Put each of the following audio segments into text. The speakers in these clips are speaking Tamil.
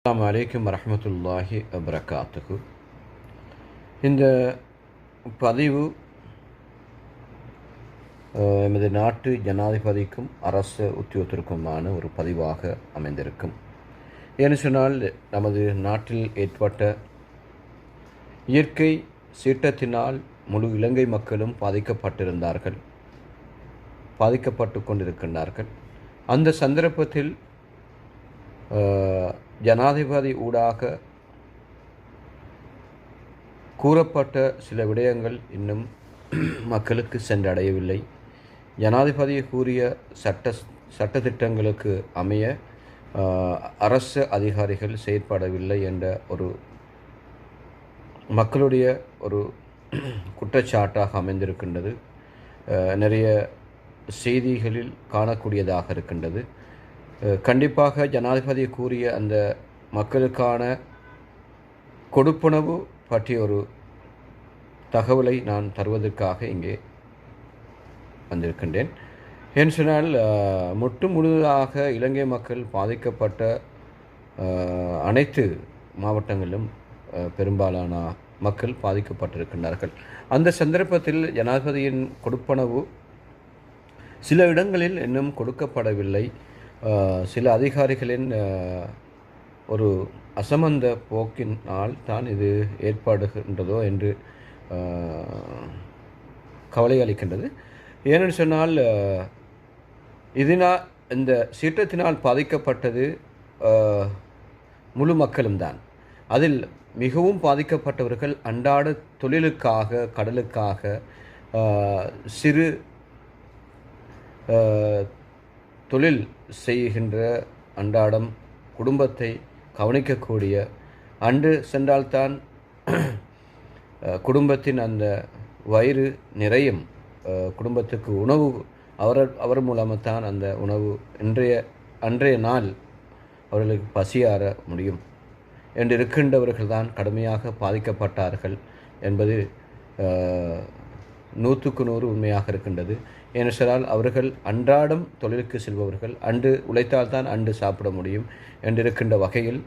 அஸ்ஸலாமு அலைக்கும் வரஹ்மத்துல்லாஹி வபரகாத்துஹு. இந்த பதிவு எமது நாட்டு ஜனாதிபதிக்கும் அரசு உத்தியோகத்திற்குமான ஒரு பதிவாக அமைந்திருக்கும். ஏன்னு சொன்னால், நமது நாட்டில் ஏற்பட்ட இயற்கை சீற்றத்தினால் முழு இலங்கை மக்களும் பாதிக்கப்பட்டு கொண்டிருக்கின்றார்கள். அந்த சந்தர்ப்பத்தில் ஜனாதிபதி ஊடாக கூறப்பட்ட சில விடயங்கள் இன்னும் மக்களுக்கு சென்றடையவில்லை. ஜனாதிபதி கூறிய சட்டத்திட்டங்களுக்கு அமைய அரசு அதிகாரிகள் செயற்படவில்லை என்ற ஒரு மக்களுடைய ஒரு குற்றச்சாட்டாக அமைந்திருக்கின்றது. நிறைய செய்திகளில் காணக்கூடியதாக இருக்கின்றது. கண்டிப்பாக ஜனாதிபதி கூறிய அந்த மக்களுக்கான கொடுப்பனவு பற்றிய ஒரு தகவலை நான் தருவதற்காக இங்கே வந்திருக்கின்றேன். ஏன்னு சொன்னால், முழுவதாக இலங்கை மக்கள் பாதிக்கப்பட்ட அனைத்து மாவட்டங்களிலும் பெரும்பாலான மக்கள் பாதிக்கப்பட்டிருக்கின்றார்கள். அந்த சந்தர்ப்பத்தில் ஜனாதிபதியின் கொடுப்பனவு சில இடங்களில் இன்னும் கொடுக்கப்படவில்லை. சில அதிகாரிகளின் ஒரு அசமந்த போக்கினால் தான் இது ஏற்படுகின்றதோ என்று கவலை அளிக்கின்றது. ஏனென்று சொன்னால், இந்த சீற்றத்தினால் பாதிக்கப்பட்டது முழு மக்களும் தான். அதில் மிகவும் பாதிக்கப்பட்டவர்கள் அன்றாட தொழிலுக்காக, கடலுக்காக, சிறு தொழில் செய்கின்ற, அன்றாடம் குடும்பத்தை கவனிக்கக்கூடிய, அன்று சென்றால்தான் குடும்பத்தின் அந்த வயிறு நிறையும், குடும்பத்துக்கு உணவு அவர் மூலமாகத்தான் அந்த உணவு அன்றைய நாள் அவர்களுக்கு பசியாற முடியும் என்று இருக்கின்றவர்கள் தான் கடுமையாக பாதிக்கப்பட்டார்கள் என்பது 100க்கு 100 உண்மையாக இருக்கின்றது. ஏனென்றால், அவர்கள் அன்றாடம் தொழிலுக்கு செல்பவர்கள், அன்று உழைத்தால்தான் அன்று சாப்பிட முடியும் என்றிருக்கின்ற வகையில்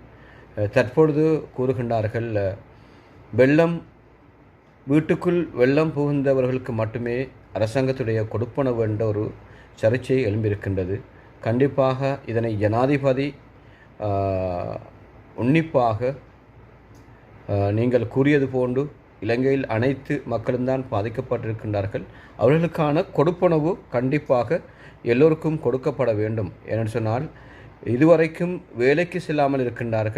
தற்பொழுது கூறுகின்றார்கள், வீட்டுக்குள் வெள்ளம் புகுந்தவர்களுக்கு மட்டுமே அரசாங்கத்துடைய கொடுப்பனவு என்ற ஒரு சர்ச்சை எழும்பியிருக்கின்றது. கண்டிப்பாக இதனை ஜனாதிபதி உன்னிப்பாக நீங்கள் கூறியது போன்று இலங்கையில் அனைத்து மக்களும் தான் பாதிக்கப்பட்டிருக்கின்றார்கள். அவர்களுக்கான கொடுப்பனவு கண்டிப்பாக எல்லோருக்கும் கொடுக்கப்பட வேண்டும். ஏனென்று சொன்னால், இதுவரைக்கும் வேலைக்கு செல்லாமல் இருக்கின்றார்கள்.